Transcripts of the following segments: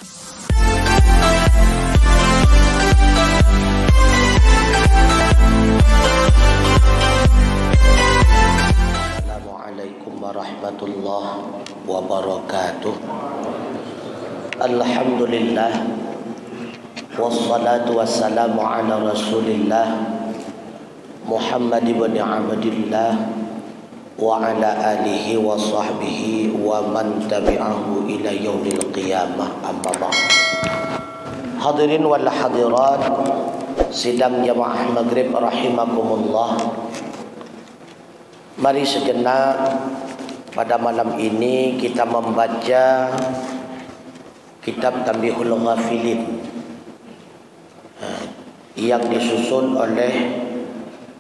Assalamualaikum warahmatullahi wabarakatuh. Alhamdulillah wassalatu wassalamu ala Rasulillah Muhammad ibn Abdillah wa ala alihi wa sahbihi wa man tabi'ahu ila yaumil qiyamah, amma ba'd. Hadirin wal hadirat sidang jamaah maghrib rahimakumullah. Mari sejenak pada malam ini kita membaca kitab Tanbihul Ghafilin yang disusun oleh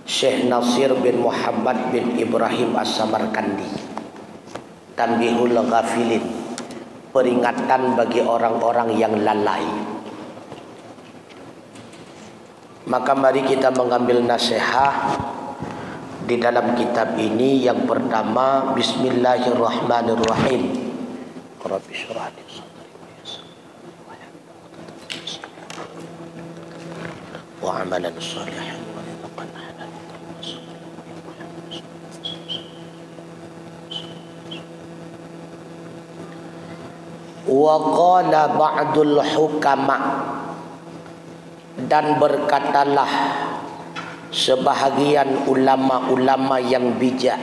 Syekh Nasir bin Muhammad bin Ibrahim As-Samarkandi. Tanbihul Ghafilin, peringatan bagi orang-orang yang lalai. Maka mari kita mengambil nasihat di dalam kitab ini. Yang pertama, Bismillahirrahmanirrahim. Rabbi syrah li sadri wa amalan salihan wa rizqan halalan. Wa qala ba'dul hukama, dan berkatalah sebahagian ulama-ulama yang bijak,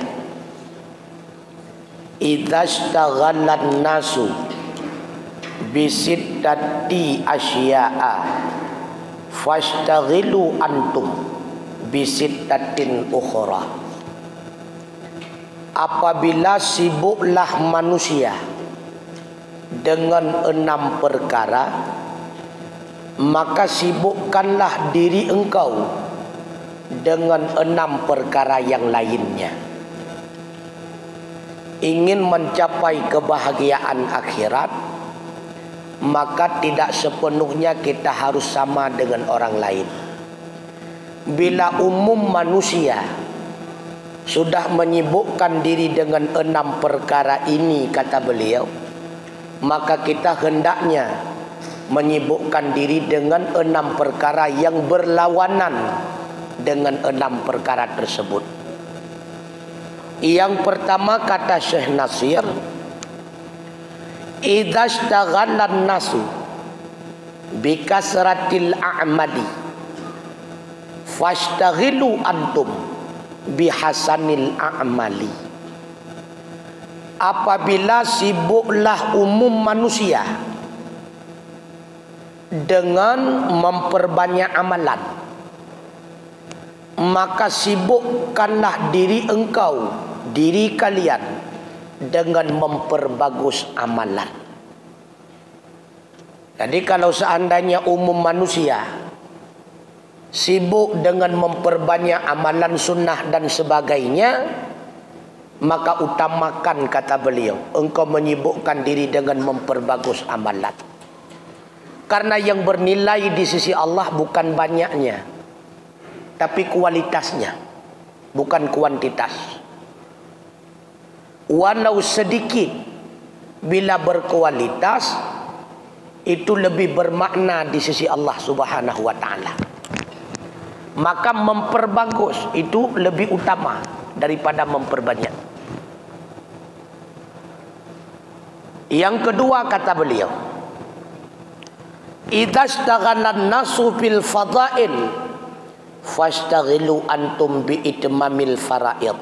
idza ishtaghalan nasu bisittati asya'a fashtaghilu antum bisittatin ukhra. Apabila sibuklah manusia dengan 6 perkara, maka sibukkanlah diri engkau dengan 6 perkara yang lainnya. Ingin mencapai kebahagiaan akhirat, maka tidak sepenuhnya kita harus sama dengan orang lain. Bila umum manusia sudah menyibukkan diri dengan 6 perkara ini, kata beliau, maka kita hendaknya menyibukkan diri dengan 6 perkara yang berlawanan dengan 6 perkara tersebut. Yang pertama, kata Syekh Nasir, idza ishtaghalan nasu bikasratil a'mali fashtaghilu antum bihasanil a'mali. Apabila sibuklah umum manusia dengan memperbanyak amalan, maka sibukkanlah diri engkau, diri kalian, dengan memperbagus amalan. Jadi kalau seandainya umum manusia sibuk dengan memperbanyak amalan sunnah dan sebagainya, maka utamakan, kata beliau, engkau menyibukkan diri dengan memperbagus amalan. Karena yang bernilai di sisi Allah bukan banyaknya, tapi kualitasnya, bukan kuantitas. Walau sedikit, bila berkualitas, itu lebih bermakna di sisi Allah Subhanahu wa ta'ala. Maka memperbagus itu lebih utama daripada memperbanyak. Yang kedua, kata beliau, idza ishtaghalan nasu fil fadha'il fashtaghilu antum bi itmamil fara'id.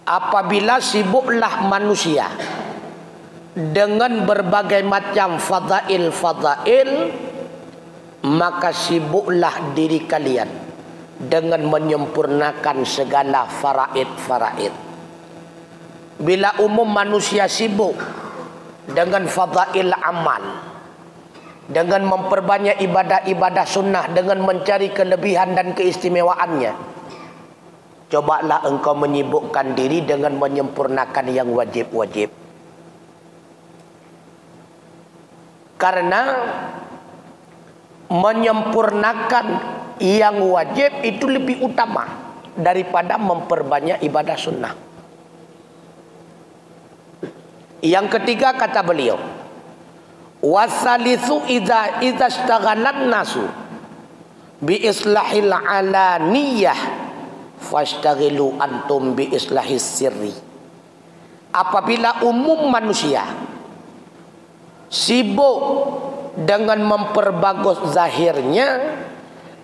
Apabila sibuklah manusia dengan berbagai macam fadail, maka sibuklah diri kalian dengan menyempurnakan segala faraid. Bila umum manusia sibuk dengan fadail amal, dengan memperbanyak ibadah-ibadah sunnah, dengan mencari kelebihan dan keistimewaannya, cobalah engkau menyibukkan diri dengan menyempurnakan yang wajib-wajib. Karena menyempurnakan yang wajib itu lebih utama daripada memperbanyak ibadah sunnah. Yang ketiga, kata beliau, Wasalithu idza ishtaghalan nasu bi islahil alaniyah fashtaghilu antum bi islahis sirri. Apabila umum manusia sibuk dengan memperbagus zahirnya,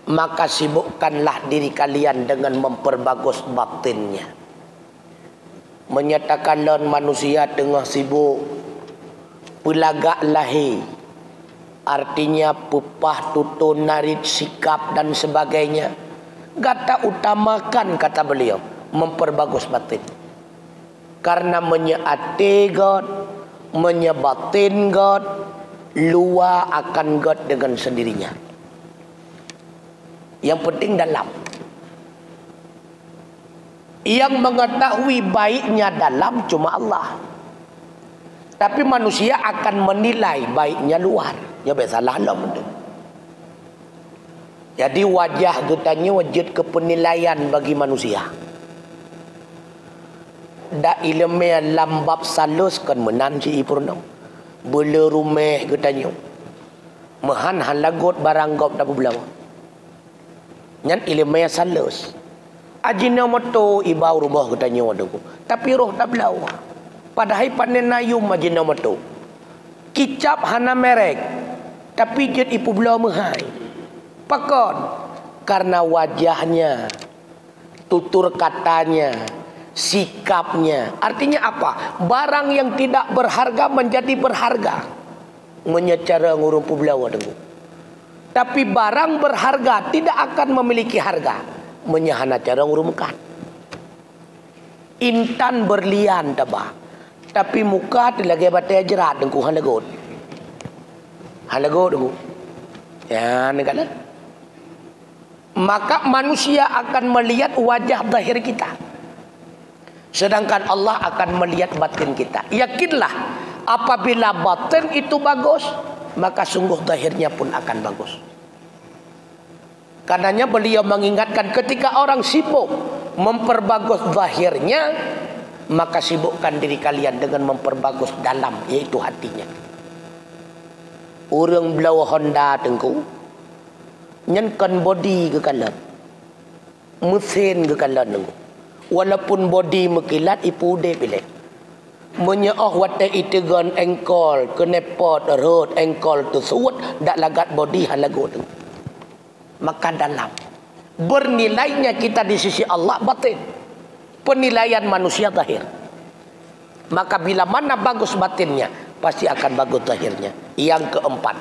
maka sibukkanlah diri kalian dengan memperbagus batinnya. Menyatakan lawan manusia tengah sibuk pelagak lahir, artinya pupah, tutun, narit, sikap dan sebagainya. Kata utamakan, kata beliau, memperbagus batin. Karena menyeati God, menyebatin God, luar akan God dengan sendirinya. Yang penting dalam. Yang mengetahui baiknya dalam cuma Allah. Tapi manusia akan menilai baiknya luar. Ya biasalah Allah benda. Jadi wajah getanya wajud kepenilaian bagi manusia. Da ilmu lambab salus kan menan si ipurnam. Bela rumah getanya. Mahan halagot barang gop dak belau. Nyan ilmu salus. Ajinomoto ibau rumah getanya wadaku. Tapi roh tak belau. Padahal panen nayum ajinomoto. Kicap hana merek. Tapi jet ipu belau mahai. Pakon. Karena wajahnya, tutur katanya, sikapnya. Artinya apa? Barang yang tidak berharga menjadi berharga. Menyecara ngurung pu belau wadaku. Tapi barang berharga tidak akan memiliki harga. Menyahana cara ngurumkan. Intan berlian tabah. Tapi muka lagi batai jerat dengku halagot. Halagot dengku. Ya, negara. Maka manusia akan melihat wajah zahir kita. Sedangkan Allah akan melihat batin kita. Yakinlah apabila batin itu bagus, maka sungguh zahirnya pun akan bagus. Karenanya beliau mengingatkan ketika orang sibuk memperbagus zahirnya, maka sibukkan diri kalian dengan memperbagus dalam, yaitu hatinya. Orang belau Honda tengku nyenkan body ke kalan, mesin ke kalan tengku. Walaupun body mekilat ipu de pilih. Menyeoh wate itegan engkol kenepot road engkol tu suut dak lagat body halago tengku. Maka dalam bernilainya kita di sisi Allah batin, penilaian manusia zahir. Maka bila mana bagus batinnya, pasti akan bagus zahirnya. Yang keempat,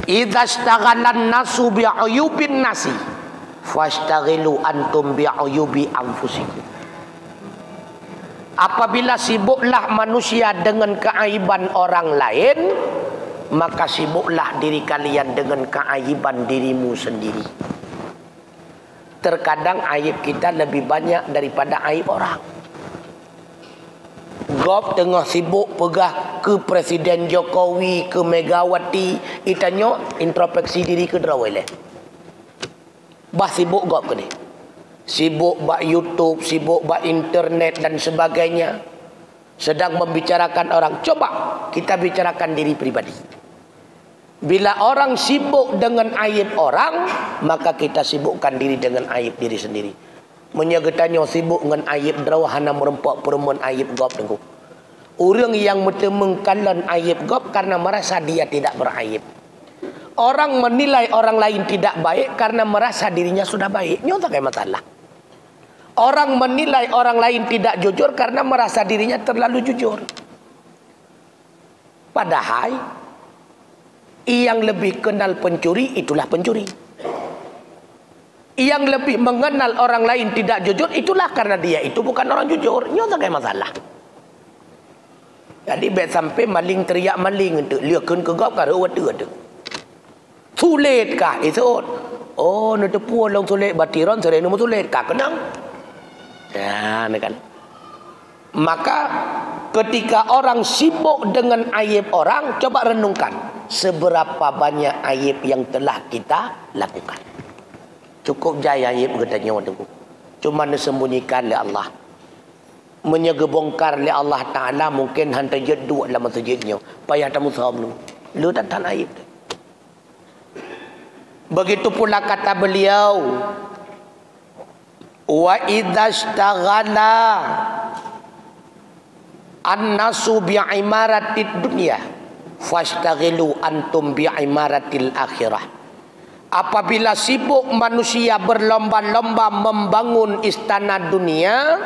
idza ishtaghalan nasu bi'uyubin nasi fashtaghilu antum bi'uyubi anfusikum. Apabila sibuklah manusia dengan keaiban orang lain, maka sibuklah diri kalian dengan keaiban dirimu sendiri. Terkadang aib kita lebih banyak daripada aib orang. Gop tengah sibuk pegah ke Presiden Jokowi, ke Megawati, itanyo introspeksi diri ke drawele. Bah sibuk gop ke ni. Sibuk bak YouTube, sibuk bak internet dan sebagainya. Sedang membicarakan orang. Coba kita bicarakan diri pribadi. Bila orang sibuk dengan aib orang, maka kita sibukkan diri dengan aib diri sendiri. Menyagetannya sibuk dengan aib draw hana merempak perempuan aib gop tengku. Orang yang mentemengkalan aib gop karena merasa dia tidak beraib. Orang menilai orang lain tidak baik karena merasa dirinya sudah baik. Ini tak kayak masalah. Orang menilai orang lain tidak jujur karena merasa dirinya terlalu jujur. Padahal yang lebih kenal pencuri itulah pencuri. Yang lebih mengenal orang lain tidak jujur itulah karena dia itu bukan orang jujur. Ini tak kayak masalah. Jadi bet sampai maling teriak maling itu liakeun ke gop ka reuat tu. Sulit kah itu? Oh, nu tepu long sulit batiron sore nu sulit kah kenang. Ya, kan. Maka ketika orang sibuk dengan aib orang, coba renungkan seberapa banyak aib yang telah kita lakukan. Cukup jaya aib katanya waktu. Cuma disembunyikan oleh Allah. menyegebongkar oleh Allah Ta'ala, mungkin hantar jeduk dalam masjidnya. Payah tamu saham lu. Lu tak tanah aib. Begitu pula kata beliau, wa idzastaghala an-nasu bi'imaratid dunya fastaghilu antum bi'imaratil akhirah. Apabila sibuk manusia berlomba-lomba membangun istana dunia,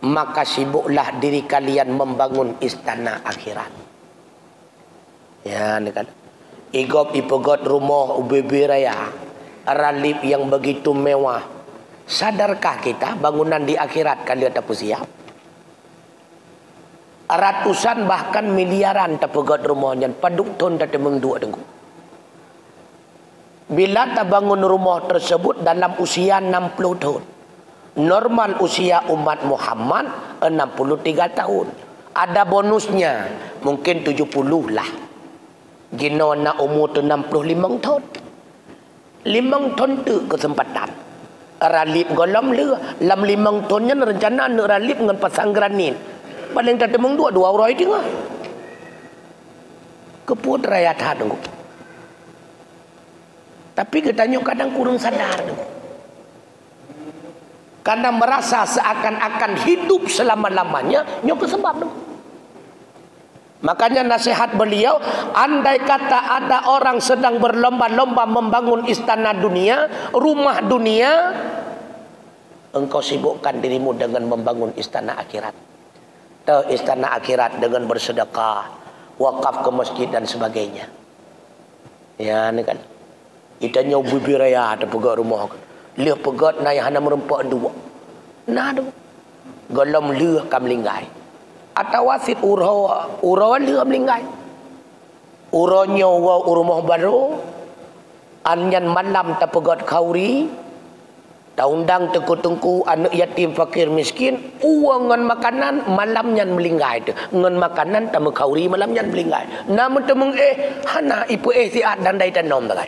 maka sibuklah diri kalian membangun istana akhirat. Ya, ni kan. Igop ipegot rumah UBB Raya, ralip yang begitu mewah. Sadarkah kita bangunan di akhirat kalian tak siap? Ratusan bahkan miliaran tak pegot rumahnya, paduk ton tak mengdua dengku. Bila tak bangun rumah tersebut dalam usia 60 tahun. Normal usia umat Muhammad 63 tahun. Ada bonusnya, mungkin 70 lah. Gino nak umur tu 65 tahun. 5 tahun tu kesempatan. Ralip golam le. Lam 5 tahunnya rencana nak ralip dengan pasang granin. Paling tak temung dua orang itu ngah. Keput rakyat hadung. Tapi katanya kadang kurang sadar tu. Karena merasa seakan-akan hidup selama-lamanya, nyok sebab tu. Makanya nasihat beliau, andai kata ada orang sedang berlomba-lomba membangun istana dunia, rumah dunia, engkau sibukkan dirimu dengan membangun istana akhirat. Istana akhirat dengan bersedekah, wakaf ke masjid dan sebagainya. Ya, ni kan. Itanya ubi raya ada pegat rumah. Lihat pegat naik hana merempak dua. Nah tu. Golam lihat kam linggai. Atau wasit urawa lihat melinggai. Uranya wa urumah baru. Anyan malam tak pegat kauri. Taundang tengku-tengku anak yatim fakir miskin. Uang ngan makanan malam nyan melinggai tu. Ngan makanan tak kauri malam nyan melinggai. Namun temung hana ipu siat dan dai tanom tak.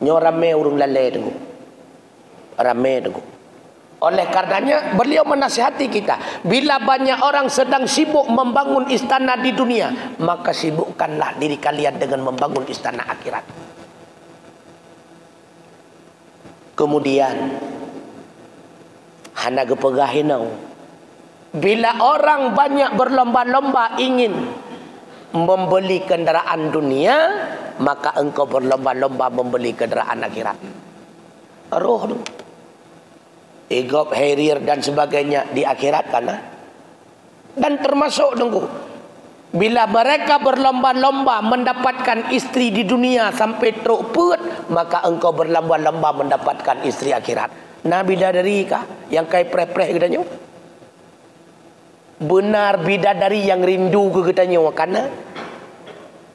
Nyo rame urung lalai tengku. Rame tengku. Oleh karenanya beliau menasihati kita, bila banyak orang sedang sibuk membangun istana di dunia, maka sibukkanlah diri kalian dengan membangun istana akhirat. Kemudian hana gepegahinau, bila orang banyak berlomba-lomba ingin membeli kendaraan dunia, maka engkau berlomba-lomba membeli kendaraan akhirat. Roh tu Igop, Harrier dan sebagainya di akhirat kan? Dan termasuk tunggu, bila mereka berlomba-lomba mendapatkan istri di dunia sampai teruk put, maka engkau berlomba-lomba mendapatkan istri akhirat. Nah bidadari kah yang kai preh-preh katanya? Benar bidadari yang rindu ke katanya karena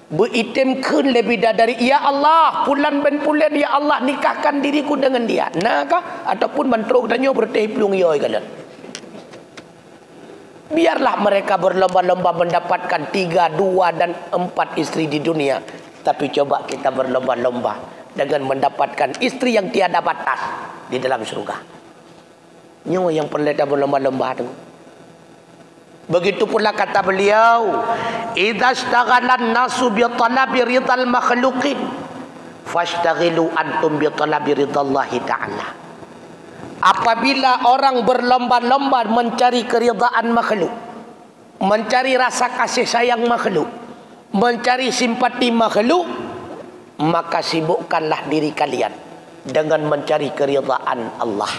beritimkan lebih dari ya Allah pulan ben pulan ya Allah nikahkan diriku dengan dia. Nakah ataupun mantruk tanya berteh pelung yoi kalian. Biarlah mereka berlomba-lomba mendapatkan 3, 2 dan 4 istri di dunia. Tapi coba kita berlomba-lomba dengan mendapatkan istri yang tiada batas di dalam surga. Nyo yang perlu berlomba-lomba tu. Begitu pula kata beliau, idza ishtaghalan nasu bi talabi ridal makhluqin fashtaghilu antum bi talabi ridallahi ta'ala. Apabila orang berlomba-lomba mencari keridaan makhluk, mencari rasa kasih sayang makhluk, mencari simpati makhluk, maka sibukkanlah diri kalian dengan mencari keridaan Allah.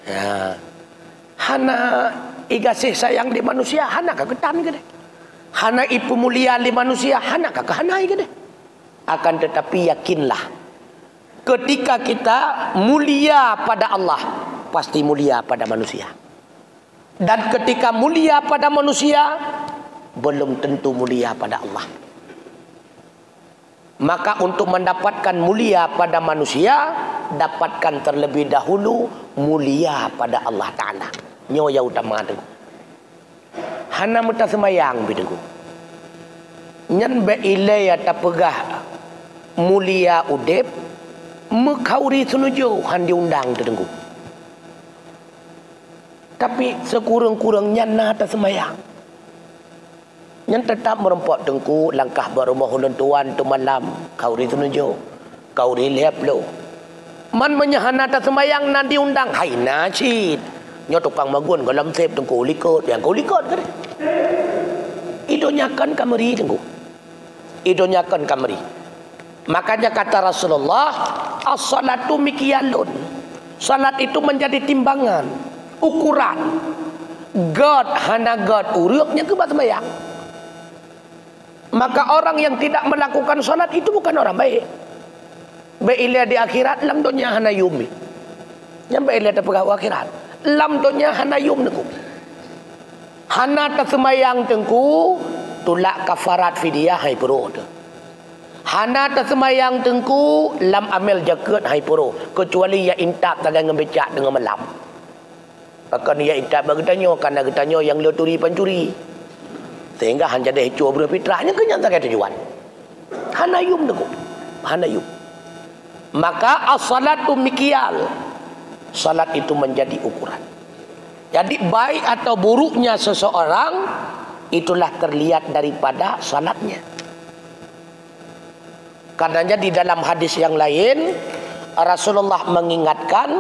Ya. Hana igasih sayang di manusia, hana ka ketam gede. Hana ipu mulia di manusia, hana ka kehanai gede. Akan tetapi yakinlah, ketika kita mulia pada Allah, pasti mulia pada manusia. Dan ketika mulia pada manusia, belum tentu mulia pada Allah. Maka untuk mendapatkan mulia pada manusia, dapatkan terlebih dahulu mulia pada Allah Ta'ala. Nyoya utama tu. Hana muta semayang bidugu. Nyan be ilaya tapegah mulia udep mekauri sunujo han diundang tu tengku. Tapi sekurang-kurangnya nak tak semayang. Yang tetap merempok tengku langkah berumah hulun tuan tu malam. Kau ri tunjuk. Kau ri lihat lo. Man menyahana tak semayang nanti undang. Hai nacit. Nyo tukang magun galam sep tengku likut. Yang kau likut kan? Idonyakan kameri tengku. Idonyakan kameri. Makanya kata Rasulullah, as-salatu mikyalun. Salat itu menjadi timbangan, ukuran. God hana God uruknya ke sembahyang. Maka orang yang tidak melakukan salat itu bukan orang baik. Baiklah di akhirat lam dunya hana yumi. Yang baiklah di akhirat lam dunya hana yum tengku. Hana tersemayang tengku tulak kafarat fidyah hai perut. Hana tersemayang tengku lam amel jaket hai puro kecuali ya intak tagang ngebecak dengan malam. Akan ya intak bagi tanyo karena getanyo yang leturi pancuri. Sehingga hanya ada hecua berfitrahnya kenyang tak ada tujuan. Hana yum tengku. Hana yum. Maka as-salatu mikyal. Salat itu menjadi ukuran. Jadi baik atau buruknya seseorang itulah terlihat daripada salatnya. Karenanya di dalam hadis yang lain Rasulullah mengingatkan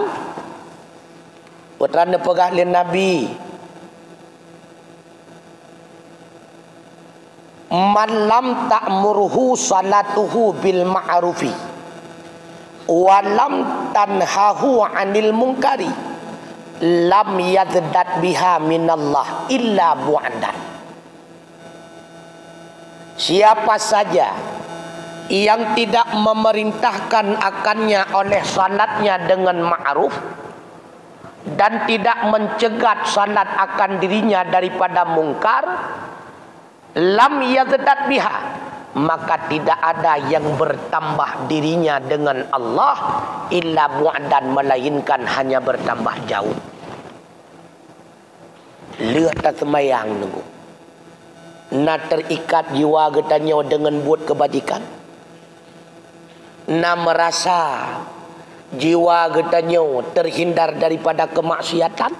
putrane pegah lin Nabi, man lam ta'murhu salatuhu bil ma'rufi wa lam tanhahu 'anil munkari lam yazdad biha minallah illa bu'dan. Siapa saja yang tidak memerintahkan akannya oleh salatnya dengan ma'ruf dan tidak mencegat salat akan dirinya daripada mungkar, lam yazdad biha, maka tidak ada yang bertambah dirinya dengan Allah illa bu'dan, melainkan hanya bertambah jauh. Lihat tak semayang nunggu. Nak terikat jiwa getanyo dengan buat kebajikan. Nak merasa jiwa getanyo terhindar daripada kemaksiatan.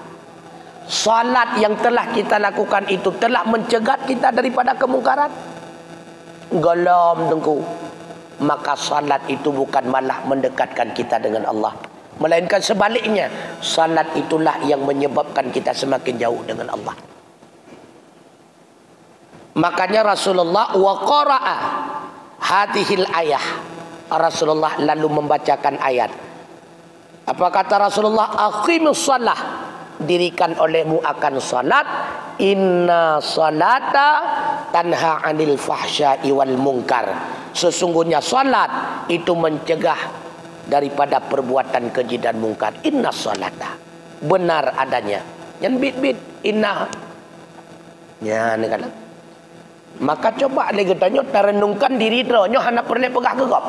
Salat yang telah kita lakukan itu telah mencegat kita daripada kemungkaran. Golom tengku. Maka salat itu bukan malah mendekatkan kita dengan Allah, melainkan sebaliknya. Salat itulah yang menyebabkan kita semakin jauh dengan Allah. Makanya Rasulullah wa qara'a hadhil ayah. Rasulullah lalu membacakan ayat. Apa kata Rasulullah? Aqimus shalah, dirikan olehmu akan salat. Inna salata tanha 'anil fahsya'i wal munkar. Sesungguhnya salat itu mencegah daripada perbuatan keji dan mungkar. Inna salata, benar adanya. Yang bit-bit inna. Ya, ni kata. Maka coba lagi tanya terenungkan diri tronyo hana pernah pegah gegap.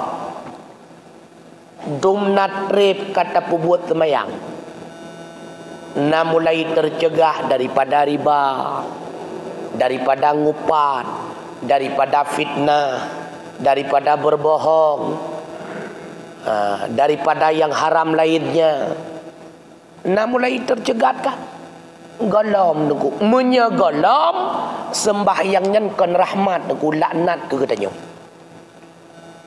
Dumnat rep kata pembuat semayang. Na mulai tercegah daripada riba, daripada ngupat, daripada fitnah, daripada berbohong, daripada yang haram lainnya. Na mulai tercegatkah? Golom nunggu menyegolom sembahyangnya kan rahmat nunggu laknat ke katanya.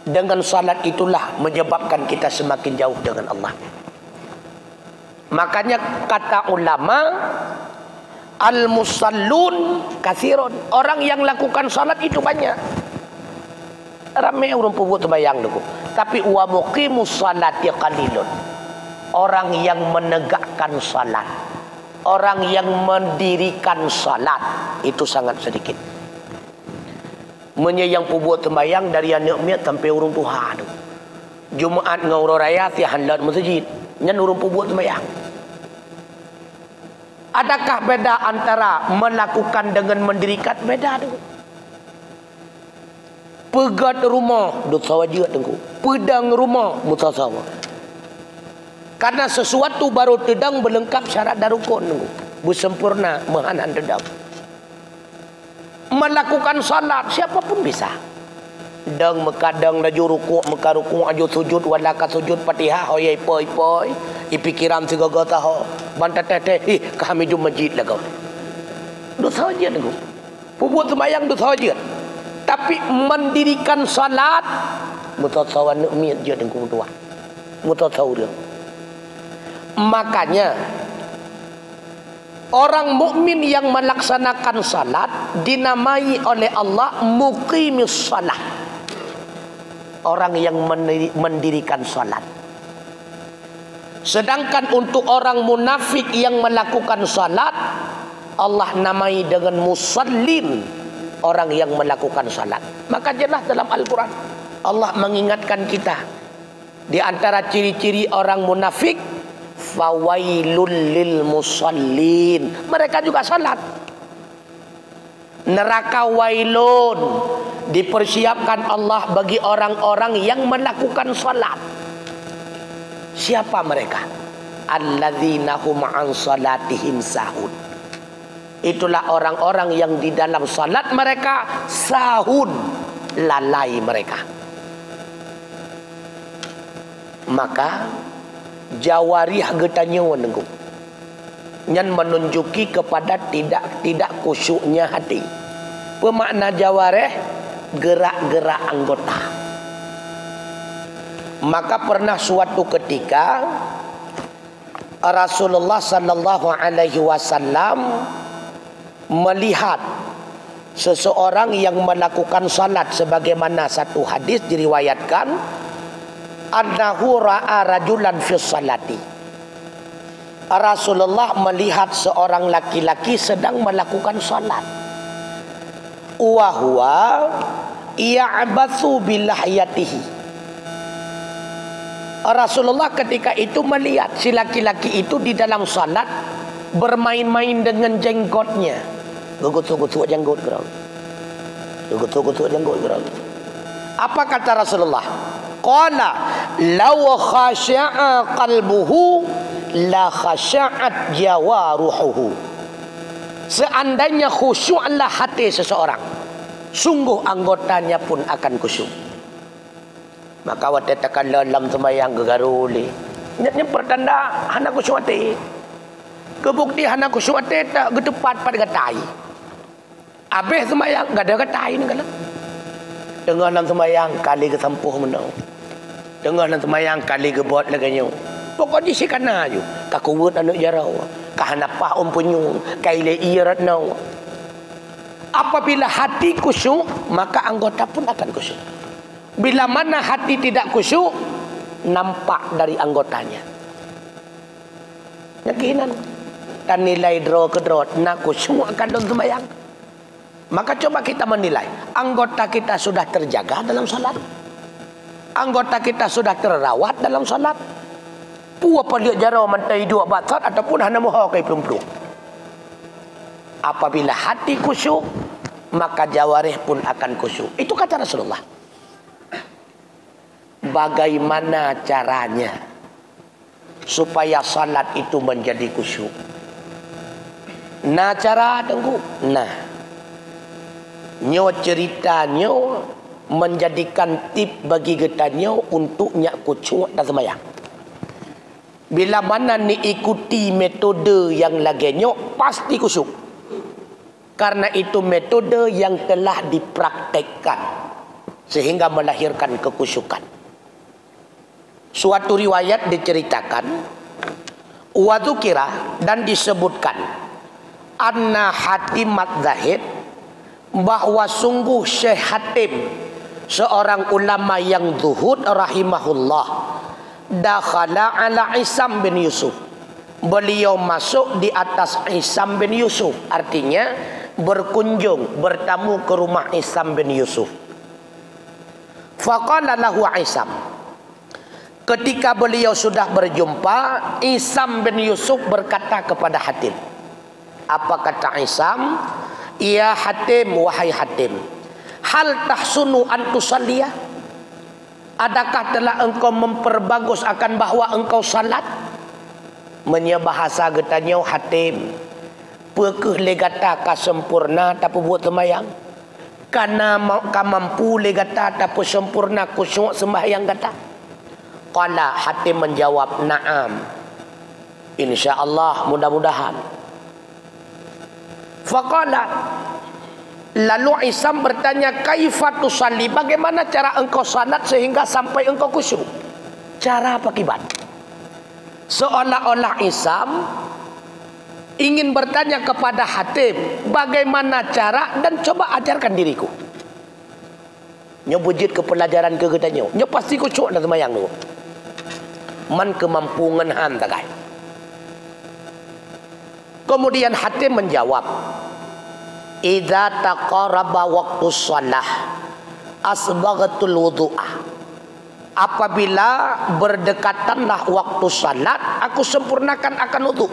Dengan salat itulah menyebabkan kita semakin jauh dengan Allah. Makanya kata ulama, al-musallun katsirun, orang yang lakukan salat itu banyak. Ramai orang pembuat sembahyang nunggu. Tapi wa muqimus salati qalilun, orang yang menegakkan salat, orang yang mendirikan salat itu sangat sedikit. Yang pembuat sembahyang dari anak miat sampai urung Tuhan. Jumaat ngauro raya tihan lat masjid, nyan urung pembuat sembahyang. Adakah beda antara melakukan dengan mendirikan? Beda tu. Pegat rumah dosa wajib tengku. Pedang rumah mutasawa. Karena sesuatu baru tedang berlengkap syarat dan rukun. Bersempurna mehanan tedang. Melakukan salat siapapun bisa. Dang mekadang laju rukuk, meka rukuk aju sujud, walaka sujud Fatihah hoyai poi-poi. pikiran segaga tahu bantat teh kami di masjid lah kau dosa aja tu buat sembahyang dosa aja tapi mendirikan salat mutasawan niat je dengan tua mutasawir. Makanya orang mukmin yang melaksanakan salat dinamai oleh Allah muqimis salat, orang yang mendirikan salat. Sedangkan untuk orang munafik yang melakukan salat Allah namai dengan musallin, orang yang melakukan salat. Maka jelas dalam Al-Quran Allah mengingatkan kita di antara ciri-ciri orang munafik, fawailul lil musallin, mereka juga salat. Neraka wailun dipersiapkan Allah bagi orang-orang yang melakukan salat. Siapa mereka? Alladzina hum an salatihim sahun. Itulah orang-orang yang di dalam salat mereka sahun, lalai mereka. Maka jawarih getanya menenggu yang menunjuki kepada tidak khusyuknya hati. Pemakna jawarih gerak-gerak anggota. Maka pernah suatu ketika Rasulullah sallallahu alaihi wasallam melihat seseorang yang melakukan salat, sebagaimana satu hadis diriwayatkan annahu ra'a rajulan fi salati. Rasulullah melihat seorang laki-laki sedang melakukan salat. Wa huwa ya'bathu bilahyatihi. Rasulullah ketika itu melihat si laki-laki itu di dalam salat bermain-main dengan jenggotnya. Gugut-gugut jenggot gerang. Gugut-gugut jenggot gerang. Apa kata Rasulullah? Qala law khasya'a qalbuhu la khasya'at jawaruhu. Seandainya khusyuklah hati seseorang, sungguh anggotanya pun akan khusyuk. Maka waktu tekan dalam sembahyang gegaruli. Ini pertanda hana khusyuk hati. Kebukti hana khusyuk hati tak getepat pada gatai. Habis sembahyang enggak ada gatai ni kan. Dengar dalam sembahyang kali kesempuh menang. Dengar dalam sembahyang kali gebot laganya. Pokoknya si kana ju. Kakuwut anak jarau. Kahanapah umpunyu. Kaile irat nau. Apabila hati khusyuk, maka anggota pun akan khusyuk. Bila mana hati tidak khusyuk, nampak dari anggotanya. Yakinan. Dan nilai draw ke draw. Nak khusyuk akan dalam sembahyang. Maka coba kita menilai, anggota kita sudah terjaga dalam salat, anggota kita sudah terawat dalam salat. Puas pada jarau mantai dua batat ataupun hana moha kai pelumpu. Apabila hati khusyuk, maka jawarih pun akan khusyuk. Itu kata Rasulullah. Bagaimana caranya supaya salat itu menjadi khusyuk? Nah cara tengku. Nyo ceritanya menjadikan tip bagi getanya untuk nyak khusyuk dan sembahyang. Bila mana ni ikuti metode yang laginya pasti khusyuk. Karena itu metode yang telah dipraktekkan sehingga melahirkan kekhusyukan. Suatu riwayat diceritakan wa dzukira dan disebutkan anna Hatimat Zahid, bahwa sungguh Syekh Hatim, seorang ulama yang zuhud rahimahullah, dakhala ala Isam bin Yusuf, beliau masuk di atas Isam bin Yusuf, artinya berkunjung, bertamu ke rumah Isam bin Yusuf. Faqala lahu Isam, ketika beliau sudah berjumpa, Isam bin Yusuf berkata kepada Hatim. Apa kata Isam? Ya Hatim, wahai Hatim, hal tahsunu an tusalliya? Adakah telah engkau memperbagus akan bahwa engkau salat? Menyebahasa getanya Hatim, pekeh legata ka sempurna tapi buat sembahyang. Kana ka mampu legata tapi sempurna khusyuk sembahyang kata. Qala Hatim menjawab, na'am. InsyaAllah, mudah-mudahan. Faqala, lalu Isam bertanya, kaifa tusalli, bagaimana cara engkau salat sehingga sampai engkau khusyuk? Cara apa kibat? Seolah-olah Isam ingin bertanya kepada Hatim, bagaimana cara, dan coba ajarkan diriku. Nyo bujit ke pelajaran ke katanya. Nyo pasti khusyuk dalam sembahyang tu. Man kemampuan han takai. Kemudian Hatim menjawab, idza taqaraba waqtu shalah asbaghatul wudu'ah. Apabila berdekatanlah waktu salat, aku sempurnakan akan wudu.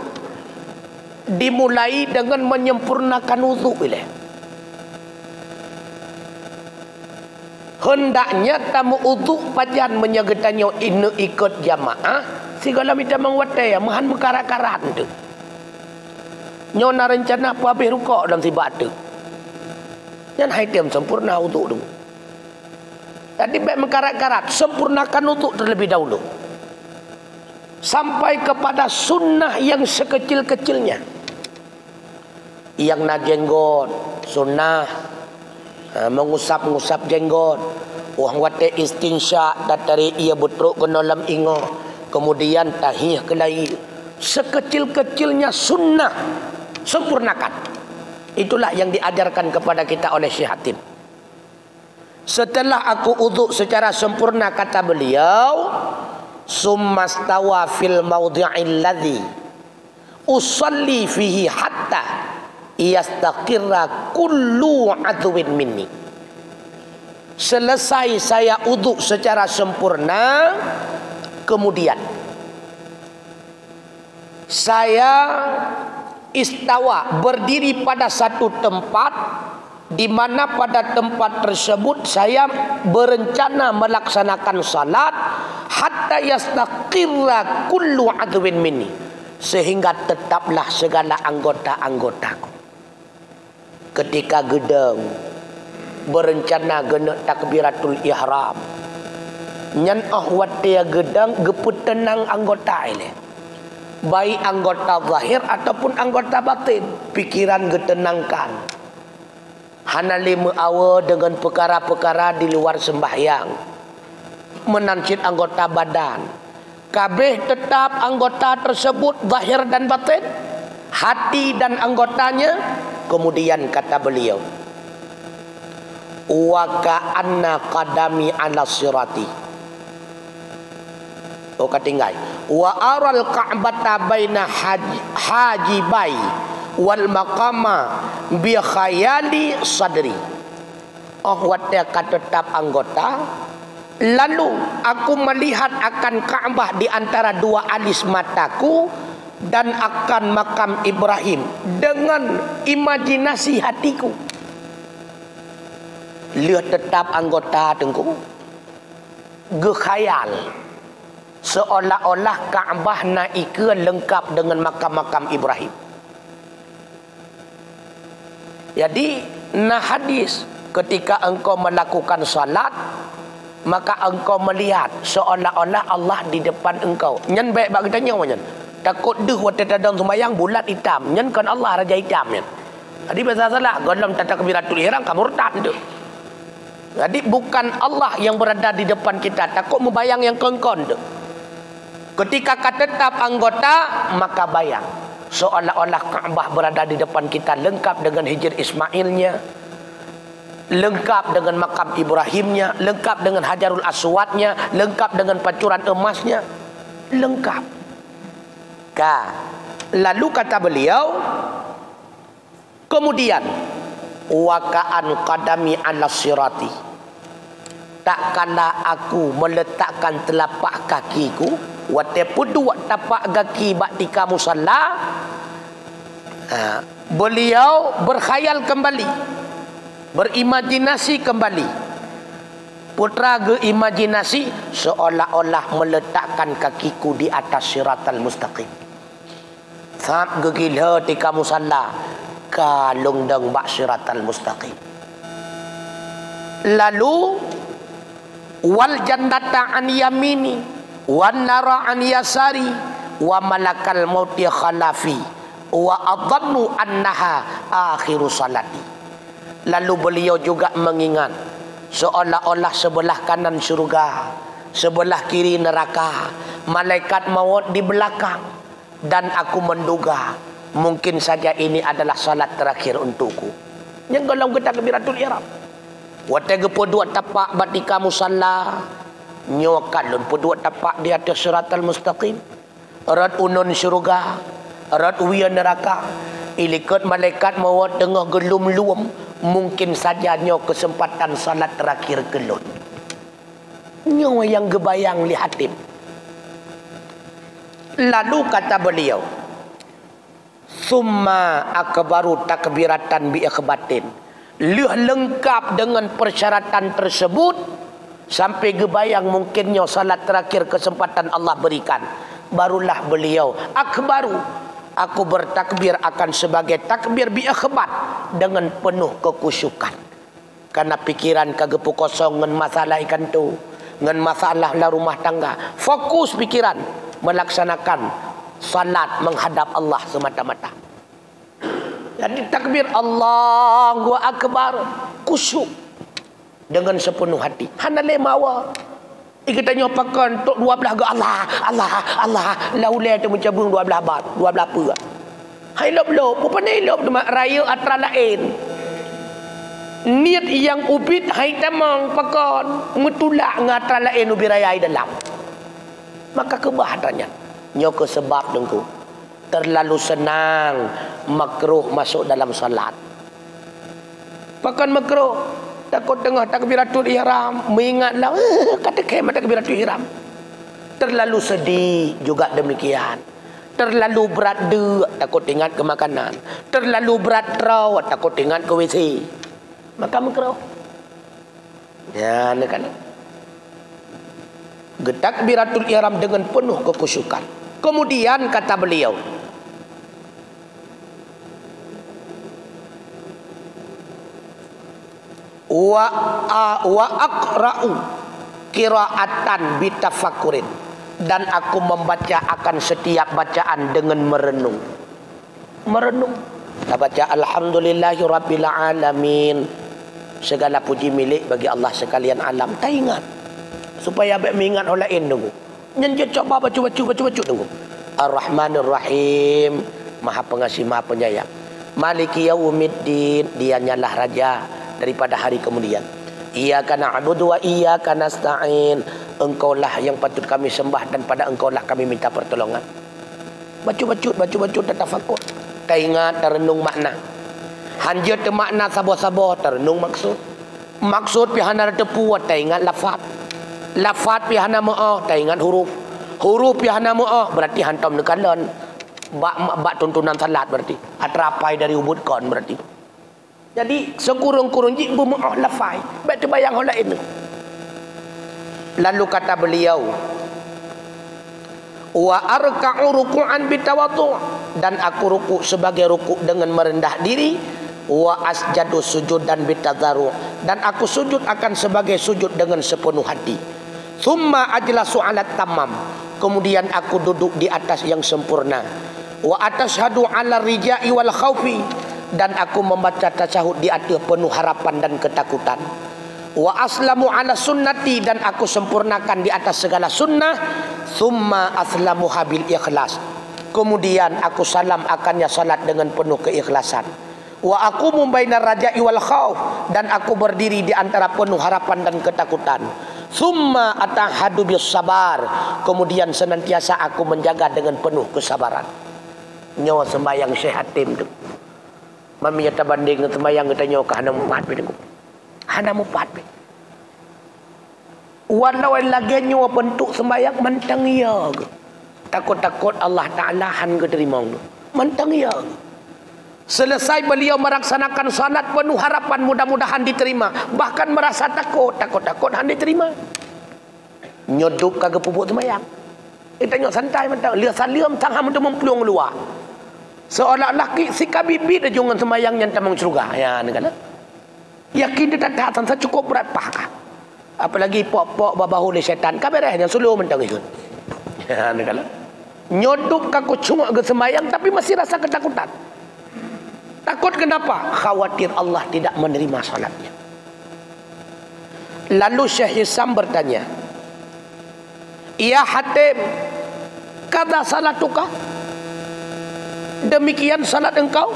Dimulai dengan menyempurnakan wudu ile. Hendaknya tamu wudu pajan menyegetanyo inu ikut jamaah segala macam mengwatai mahan mekarak-karan tu. Nyona rencana apa habis rukuk dalam tiba tu. Yang haitem sempurna wudu tu. Tadi baik mengkarat-karat, sempurnakan wudu terlebih dahulu. Sampai kepada sunnah yang sekecil-kecilnya. Yang nak jenggot, sunnah. Mengusap-ngusap jenggot. Orang wate istinsya dari ia betruk ke dalam ingo. Kemudian tahiyah ke lain. Sekecil-kecilnya sunnah. Sempurnakan. Itulah yang diajarkan kepada kita oleh Syekh Hatim. Setelah aku uduk secara sempurna, kata beliau, summastawa fil mawdi'il ladzi usalli fihi hatta yastaqirra kullu adwin minni. Selesai saya uduk secara sempurna, kemudian saya istawa, berdiri pada satu tempat, di mana pada tempat tersebut saya berencana melaksanakan salat hatta yastaqirra kullu adwin minni, sehingga tetaplah segala anggota-anggotaku. Ketika gedeng berencana genek takbiratul ihram, nyan ahwat dia gedang geput tenang anggota ini, baik anggota zahir ataupun anggota batin, pikiran getenangkan. Hana lima awa dengan perkara-perkara di luar sembahyang, menancit anggota badan. Kabeh tetap anggota tersebut zahir dan batin, hati dan anggotanya. Kemudian kata beliau, wa ka'anna qadami ala sirati. Oh katinggai. Wa aral ka'bata baina hajibai wal maqama bi khayali sadri. Oh watia tetap anggota. Lalu aku melihat akan Ka'bah di antara dua alis mataku dan akan makam Ibrahim dengan imajinasi hatiku. Lihat tetap anggota tengku gekhayal, seolah-olah Ka'bah naikkan lengkap dengan makam-makam Ibrahim. Jadi nah hadis, ketika engkau melakukan salat, maka engkau melihat seolah-olah Allah di depan engkau. Nyan baik bak kita nyawa nyan. Takut deh waktu tadang sembahyang bulat hitam. Nyan kan Allah raja hitam nyan. Jadi bahasa salah dalam tata kabiratul ihram kamu murtad tu. Jadi bukan Allah yang berada di depan kita, takut membayang yang kengkon tu. Ketika tetap anggota, maka bayang seolah-olah Ka'bah berada di depan kita, lengkap dengan hijr Ismailnya, lengkap dengan makam Ibrahimnya, lengkap dengan Hajarul Aswadnya, lengkap dengan pancuran emasnya, lengkap. Lalu kata beliau, kemudian wakaan qadami ala sirati, takkanlah aku meletakkan telapak kakiku wataupun dua tapak kaki baktika musalla. Beliau berkhayal kembali, berimajinasi kembali. Putra geimajinasi seolah-olah meletakkan kakiku di atas siratal mustaqim. Saat gegilha tika musalla kalung dang bak siratal mustaqim. Lalu wal jannata an yamini wan nara an yasari wa malakal mauti khalafi wa adhannu annaha akhiru salati. Lalu beliau juga mengingat seolah-olah sebelah kanan syurga, sebelah kiri neraka, malaikat maut di belakang, dan aku menduga mungkin saja ini adalah salat terakhir untukku. Yang kalau kita takbiratul ihram, watega podua tapak batika musalla, nyokalun podua tapak di atas siratal mustaqim, erat unun syurga, erat uya neraka, ilikut malaikat maut tengah gelum luam, mungkin saja nyo kesempatan salat terakhir kelun. Nyo yang gebayang li hatim. Lalu kata beliau, summa akbaru takbiratan bi ikhbatin. Lengkap dengan persyaratan tersebut sampai gebayang mungkinnya salat terakhir kesempatan Allah berikan. Barulah beliau akbaru, aku bertakbir akan sebagai takbir bi ikhbat dengan penuh kekusyukan. Karena pikiran kagepu kosong ngan masalah ikan tu, ngan masalah la rumah tangga. Fokus pikiran melaksanakan salat menghadap Allah semata-mata. Jadi takbir Allahu Akbar, khusyuk dengan sepenuh hati. Hana le mawa. Kita nyopakan tok 12 ke Allah, Allah, Allah. Laulai tu mencabung 12 bat, 12 apa. Hai lop-lop, apa ni lop raya atra lain. Niat yang ubit hai tamang pakon ngutulak ngatra lain ubi raya dalam. Maka kebahatannya nyo ke sebab dengku terlalu senang makruh masuk dalam salat. Pakan makruh takut tengah takbiratul ihram mengingatlah kata kemat takbiratul ihram. Terlalu sedih juga demikian. Terlalu berat takut ingat ke makanan. Terlalu berat raw takut ingat ke WC. Maka makruh. Ya, kan. Takbiratul ihram dengan penuh kekhusyukan. Kemudian kata beliau, wa aqra'u qira'atan bitafakkurin, dan aku membaca akan setiap bacaan dengan merenung. Merenung. Kita baca alhamdulillahirabbil alamin. Segala puji milik bagi Allah sekalian alam. Tak ingat. Supaya abang mengingat orang lain tunggu. Nyenjut coba baca tunggu. Ar-Rahmanir Rahim, Maha Pengasih Maha Penyayang. Maliki Yaumiddin, dia nyalah raja daripada hari kemudian. Iyyaka na'budu wa iyyaka nasta'in, engkaulah yang patut kami sembah dan pada engkaulah kami minta pertolongan. Baca tafakkur. Tak ingat terenung makna. Hanja te makna sabar-sabar terenung maksud. Maksud pihana tepu tak ingat lafaz. Lafaz pihana ma'ah tak ingat huruf. Huruf pihana ma'ah berarti hantam nekalan. Bak tuntunan salat berarti. Atrapai dari ubud kon berarti. Jadi sekurang-kurang jik berma'ah lafaz. Baik terbayang hal lain. Lalu kata beliau, wa arka'u ruku'an bitawaddu', dan aku ruku' sebagai ruku' dengan merendah diri. Wa asjadu sujudan bitadharu', dan aku sujud akan sebagai sujud dengan sepenuh hati. Summa ajlasu 'ala tamam, kemudian aku duduk di atas yang sempurna. Wa atashhadu 'ala rija'i wal khaufi, dan aku membaca tasyahud di atas penuh harapan dan ketakutan. Wa aslamu 'ala sunnati, dan aku sempurnakan di atas segala sunnah. Summa aslamu habil ikhlas, kemudian aku salam akannya salat dengan penuh keikhlasan. Wa aku mumbaina raja'i wal khauf, dan aku berdiri di antara penuh harapan dan ketakutan. Summa atahadu bis sabar, kemudian senantiasa aku menjaga dengan penuh kesabaran. Nyawa sembahyang Syekh Hatim tu. Mami nyata banding dengan sembahyang kita nyawa ke hana mupat begitu. Hana mupat begitu. Walau lagi nyawa bentuk sembahyang mentang ya. Takut-takut Allah Ta'ala han ke terima. Mentang ya. Selesai beliau melaksanakan salat penuh harapan mudah-mudahan diterima. Bahkan merasa takut han diterima. Nyoduk kagak pupuk sembahyang. Kita nyok santai mentang. Lihat saliam tangan untuk mempelung luar. Seolah-olah si kabibit dia jangan sembahyang yang tamang surga. Ya, negara. Yakin dia tak tahan cukup berat pakah. Apalagi pok-pok babahu le syaitan. Kabarah yang suluh mentang ikut. Ya, negara. Nyodup kaku cuma ke sembahyang tapi masih rasa ketakutan. Takut kenapa? Khawatir Allah tidak menerima salatnya. Lalu Syekh Hisam bertanya, "Ya Hatim, kata salatuka? Demikian salat engkau?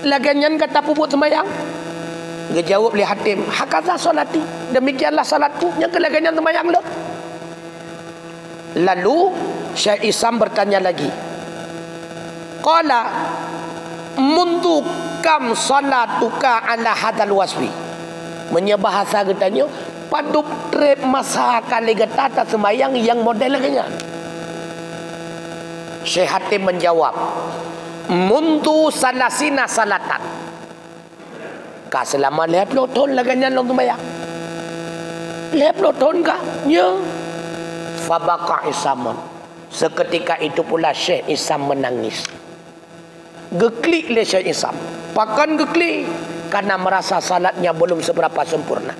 Laganyan kata puput sembahyang?" Dia jawab li Hatim, "Hakadha salati." Demikianlah salatku, yang kelaganyan sembahyang lo. Lalu Syekh Hisam bertanya lagi, "Qala mundu kam salatuka ala hadal wasfi." Menyebahasa katanya, padup trep masa kali getata sembahyang yang model laginya. Syekh Hatim menjawab, "Mundu salasina salatan." Ka selama 50 tahun laginya long sembahyang. 50 tahun kah? Ya. Fabaka Isamun. Seketika itu pula Syekh Isam menangis. Geklik le Syekh Isam. Pakan geklik karena merasa salatnya belum seberapa sempurna.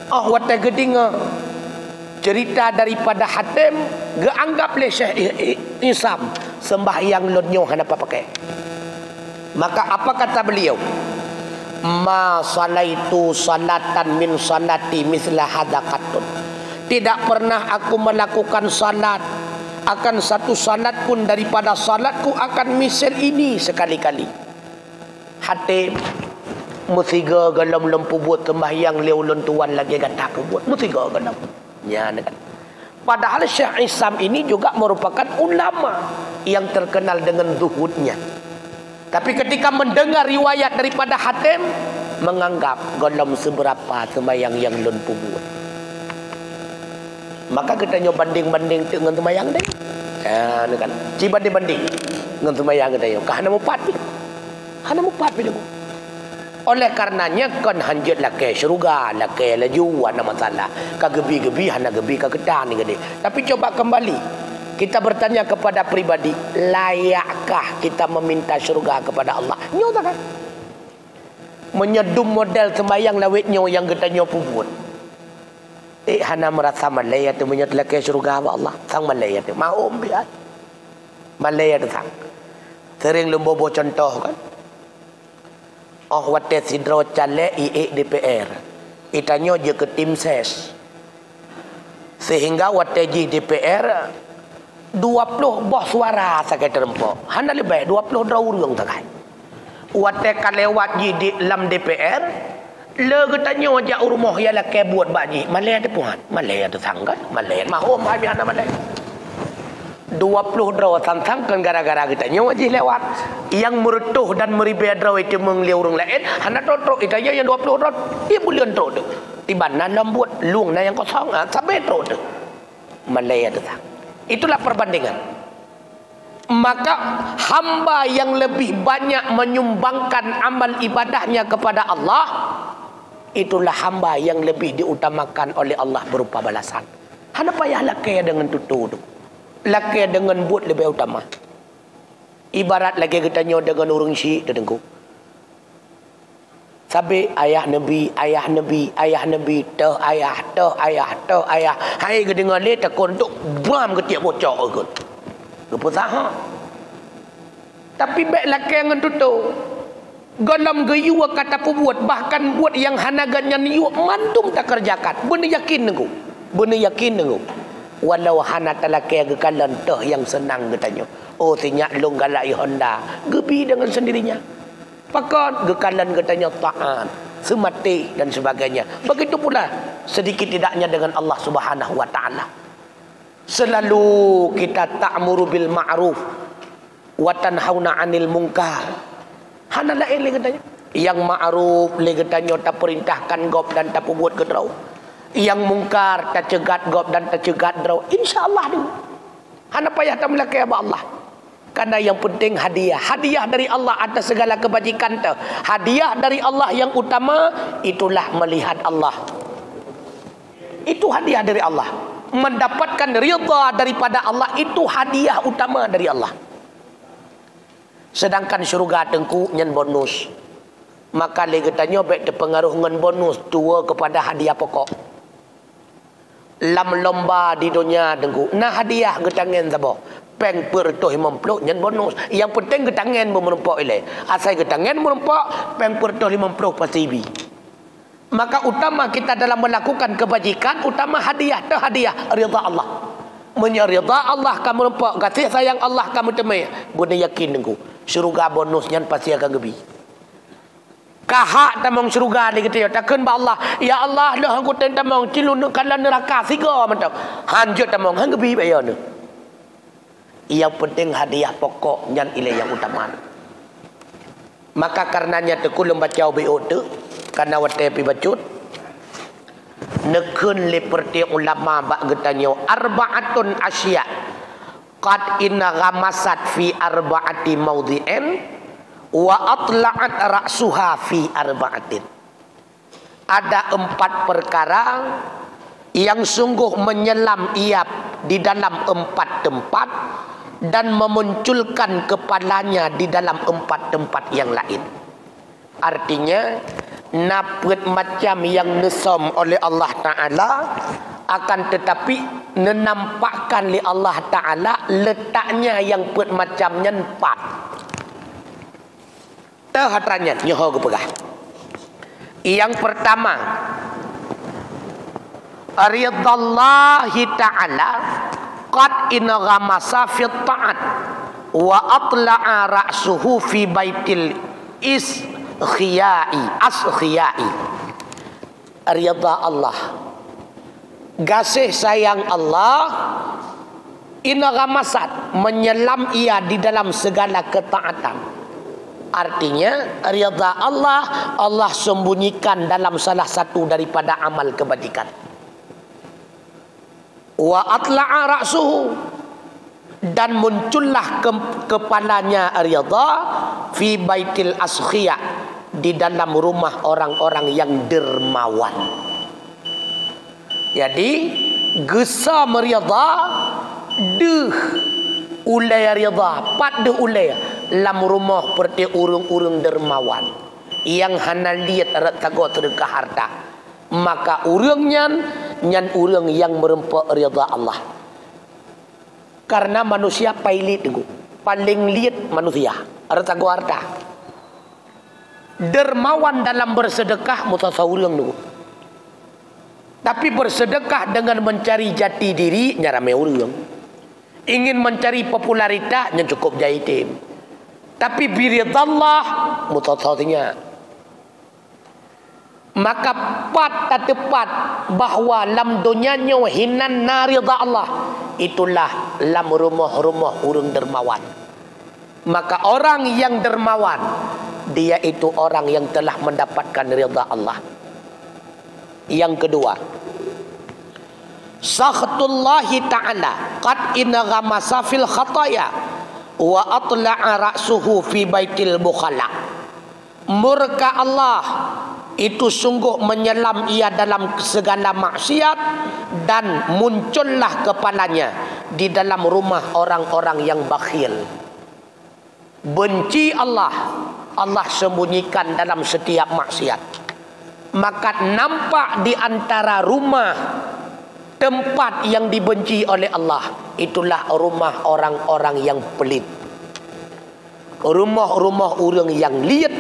Wata gedinga cerita daripada Hatim, geanggap le Syekh Isam sembahyang lonyo hana apa pakai. Maka apa kata beliau? Ma salaitu salatan min salati misla hadza qattun. Tidak pernah aku melakukan salat akan satu salat pun daripada salatku akan misal ini sekali-kali. Hatim musiga galam lempu buat sembahyang leulun tuan lagi gata buat musiga galam. Ya kan. Padahal Syekh Isam ini juga merupakan ulama yang terkenal dengan zuhudnya. Tapi ketika mendengar riwayat daripada Hatim, menganggap galam seberapa sembahyang yang lempu buat. Maka kita nyoba banding-banding dengan sembahyang deh. Ya, kan. Ciba dibanding dengan sembahyang kita yo. Kahana mupat. Hana mupat bila. Oleh karenanya kan hanjut lah ke syurga, lah ke laju ada masalah. Ka gebi-gebi hana gebi ka kedan ni gede. Tapi coba kembali kita bertanya kepada pribadi, layakkah kita meminta syurga kepada Allah? Nyo tak kan? Menyedum model sembahyang lawitnya yang kita nyo pubut. Hana merasa malaya tu menyatlah ke syurga Allah. Sang malaya tu mau biar. Malaya tu sang. Sering lumbobo contoh kan. Wate sidro cale DPR. Itanyo je ke tim ses. Sehingga wate ji DPR 20 boh suara sakai terempok. Hana lebih 20 draurung sakai. Wate kalewat ji di dalam DPR. Le katanya wajak rumah ialah ke buat baji. Malay ada puan. Malay ada sangkat. Malay mahum hai biana malay. 20 draw sangkan gara-gara katanya wajih lewat. Yang meretuh dan meribah draw itu mengliau orang lain. Hana trot itanya yang 20 draw. Dia bulian trot tu. Tiba-tiba lembut luang na yang kosong. Sampai trot tu. Malay ada sang. Itulah perbandingan. Maka hamba yang lebih banyak menyumbangkan amal ibadahnya kepada Allah, itulah hamba yang lebih diutamakan oleh Allah berupa balasan. Hana payah laki dengan tutu tu. Laki dengan buat lebih utama. Ibarat lagi kita nyo dengan orang Syiik terdengu. Sabi ayah Nabi, ayah Nabi, ayah Nabi, teh ayah, teh ayah, teh ayah. Hai ke dengar le takon tuk bram ke tiap bocok ke. Kepusaha. Tapi baik laki dengan tutu. Galam geyu kata buat, bahkan buat yang hanagannya niu mantum tak kerjakan. Benar yakin nengku. Benar yakin nengku. Walau hana talaki gekalan teh yang senang katanya. Oh sinyak long galai Honda. Gebi dengan sendirinya. Pakat gekalan katanya taat, semati dan sebagainya. Begitu pula sedikit tidaknya dengan Allah Subhanahu wa taala. Selalu kita ta'muru bil ma'ruf wa tanhauna 'anil munkar. Hana lain le katanya. Yang ma'ruf le katanya tak perintahkan gop dan tak buat gedrau. Yang mungkar tak cegat gop dan tak cegat draw. Insyaallah dulu. Hana payah tak melaki Allah. Karena yang penting hadiah. Hadiah dari Allah atas segala kebajikan tu. Hadiah dari Allah yang utama itulah melihat Allah. Itu hadiah dari Allah. Mendapatkan ridha daripada Allah itu hadiah utama dari Allah. Sedangkan syurga tengku nyen bonus. Maka le katanya baik terpengaruh dengan bonus tua kepada hadiah pokok. Lam lomba di dunia tengku. Nah hadiah getangen sabo. peng pertoh 50 nyen bonus. Yang penting ketangan merempok ile. Asal ketangan merempok, peng pertoh 50 pasti bi. Maka utama kita dalam melakukan kebajikan, utama hadiah, dah hadiah ridha Allah. Menyerida Allah kamu merempok, kasih sayang Allah kamu temui. Guna yakin nengku, syurga bonus nyen pasti akan gebi. Kahak tamang syurga ni kita takkan ba Allah. Ya Allah dah aku tamang cilun kalau neraka siga macam. Hanjut tamang hang gebi bayar ni. Yang penting hadiah pokok yang ile yang utama. Maka karenanya tekulum baca BO tu karena wate pi bacut nekun liperti ulama bak getanyo arba'atun asya qad inna ghamasat fi arba'ati mawdi'in wa atla'at ra'suha fi arba'atin. Ada 4 perkara yang sungguh menyelam ia di dalam 4 tempat dan memunculkan kepalanya di dalam 4 tempat yang lain. Artinya napet macam yang nesom oleh Allah Ta'ala, akan tetapi menampakkan oleh Allah Ta'ala letaknya yang pet macamnya 4. Terhatranya nyoho kepegah. Yang pertama, ridallahi ta'ala qad inghamasa fi ta'at wa atla'a ra'suhu fi baitil askhiyai. Ridha Allah, kasih sayang Allah, inghamasat menyelam ia di dalam segala ketaatan. Artinya ridha Allah, Allah sembunyikan dalam salah satu daripada amal kebajikan. Wa atla'a ra'suhu, dan muncullah kepalanya ridha fi baitil askhiyah, di dalam rumah orang-orang yang dermawan. Jadi gesa meridha deh ulai ridha pat deh ulai lam rumah perti urung-urung dermawan yang hana liat rat tago sedekah harta. Maka urangnya nyan urang yang merempak ridha Allah. Karena manusia pailit itu paling liat manusia rat tago harta. Dermawan dalam bersedekah mutasawurang itu. Tapi bersedekah dengan mencari jati diri nyarame urang. Ingin mencari popularitas yang cukup jaitim. Tapi biridallah mutasawurnya. Maka pat tepat bahawa lam dunianya hinan narida Allah, itulah lam rumah-rumah urang dermawan. Maka orang yang dermawan, dia itu orang yang telah mendapatkan ridha Allah. Yang kedua, sakhtullahi ta'ala qad inghamasa fil khataya wa atla'a ra'suhu fi baitil bukhala. Murka Allah itu sungguh menyelam ia dalam segala maksiat dan muncullah kepalanya di dalam rumah orang-orang yang bakhil. Benci Allah, Allah sembunyikan dalam setiap maksiat. Maka nampak di antara rumah tempat yang dibenci oleh Allah, itulah rumah orang-orang yang pelit. Rumah-rumah orang yang liat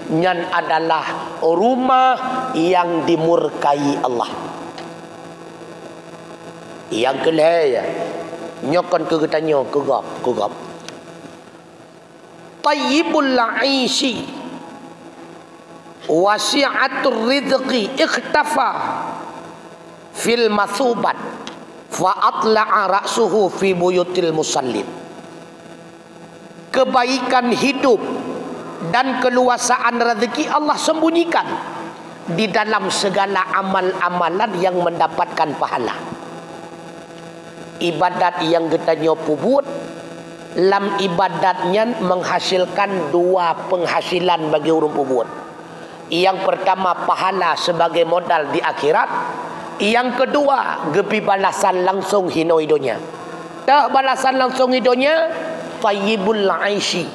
nyan adalah rumah yang dimurkai Allah. Yang kelaya nyokon kegetanyo kegap. Tayyibul aishi wasi'atur rizqi ikhtafa fil masubat fa atla'a ra'suhu fi buyutil musallin. Kebaikan hidup dan keluasaan rezeki Allah sembunyikan di dalam segala amal-amalan yang mendapatkan pahala. Ibadat yang kita nyopubut, lam ibadatnya menghasilkan 2 penghasilan bagi orang pubut. Yang pertama pahala sebagai modal di akhirat. Yang kedua gebi balasan langsung hino hidonya. Tak balasan langsung hidonya tayyibul aishi,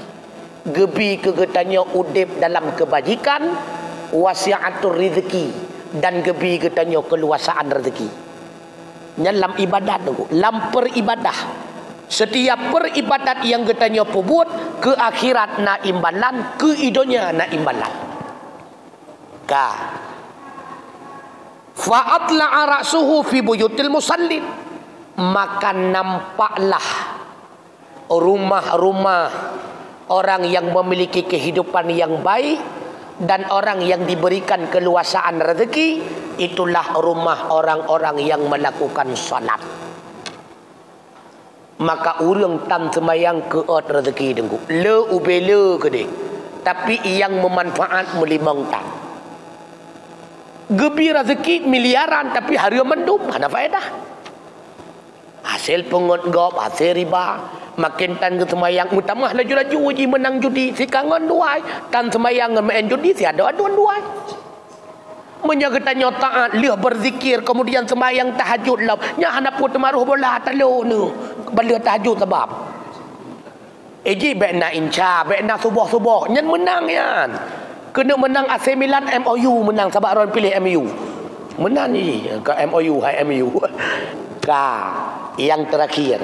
gebi kegetanya udip dalam kebajikan, wasi'atur rizki, dan gebi kegetanya keluasaan rezeki. Dalam ibadat tu, lam peribadah Setiap peribadat yang katanya buat ke akhirat na imbalan, ke idonya na imbalan. Ka fa'atla'a ra'suhu fi buyutil musallin, maka nampaklah rumah-rumah orang yang memiliki kehidupan yang baik dan orang yang diberikan keluasaan rezeki, itulah rumah orang-orang yang melakukan salat. Maka urang tan semayang ke ot rezeki dengku le ubele ke dek, tapi yang memanfaat melimang tan gebi rezeki miliaran tapi hari mendum mana faedah, hasil pengot gop hasil riba. Makin tan ke semayang utamah laju-laju uji menang judi si kangen duai tan semayang main judi si ada aduan duai. Menjaga tanya taat liah berzikir kemudian semayang tahajud lau nya hana pun temaruh bola talo nu bala tahajud sebab eji bekna inca bekna subuh-subuh nyen menang yan kena menang AC Milan MOU menang sebab orang pilih MU menang ni ke MOU hai MU ka yang terakhir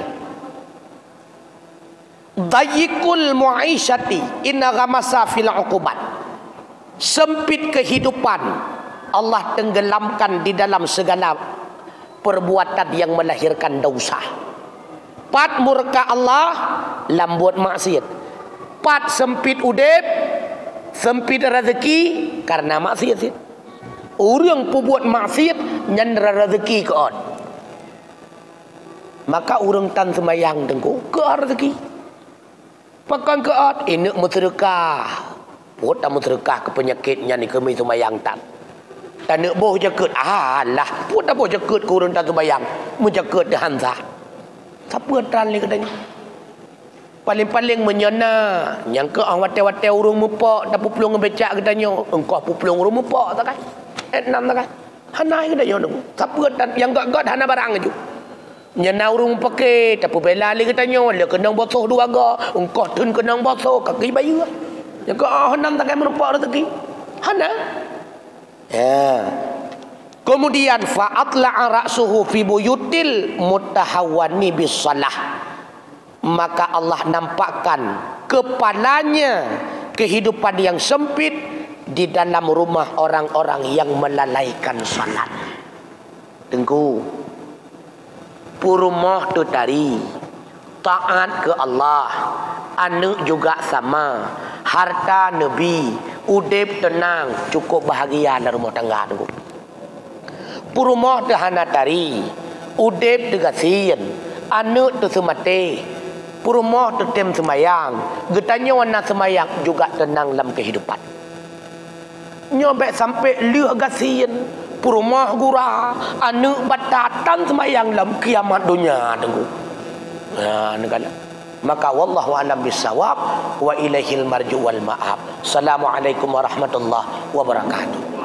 dayikul mu'aisyati inna ghamasa fil uqubat, sempit kehidupan Allah tenggelamkan di dalam segala perbuatan yang melahirkan dosa. Pat murka Allah lambut maksiat. Pat sempit udep, sempit rezeki karena maksiat. Orang buat maksiat nyandra rezeki ke on. Maka orang tan semayang dengku ke rezeki. Pakan ke on ini musyrikah. Buat musyrikah ke penyakitnya ni kami semayang tan. Tak nak boh jaket alah pun tak boh jaket kurang tak terbayang menjaket dah hansa siapa tan ni katanya paling-paling menyana yang ke wate-wate urung mupak tak pupulung ngebecak katanya engkau pupulung urung mupak tak kan enam tak kan hanai katanya siapa tan yang gak-gak hana barang je nyana urung pakai tak bela li katanya le kenang bosoh dua ga engkau tun kenang bosoh kaki bayu yang ke hanam tak kan menupak rezeki hana. Ya. Kemudian fa'atla'a ra'suhu fi buyutil mutahawwani bisalah, maka Allah nampakkan kepalanya kehidupan yang sempit di dalam rumah orang-orang yang melalaikan salat. Tengku purumah tu tadi taat ke Allah, anak juga sama, harta Nabi, udip tenang, cukup bahagia dalam rumah tangga tu. Purumah tu hana tari, udip tu kasihan, anak tu semate, purumah tu tem semayang, getanya warna semayang juga tenang dalam kehidupan. Nyobek sampai lihat kasihan, purumah gura, anak batatan semayang dalam kiamat dunia tu. Negara. Maka wallahu alam bisawab wa ilaihil marju wal ma'ab. Assalamualaikum warahmatullahi wabarakatuh.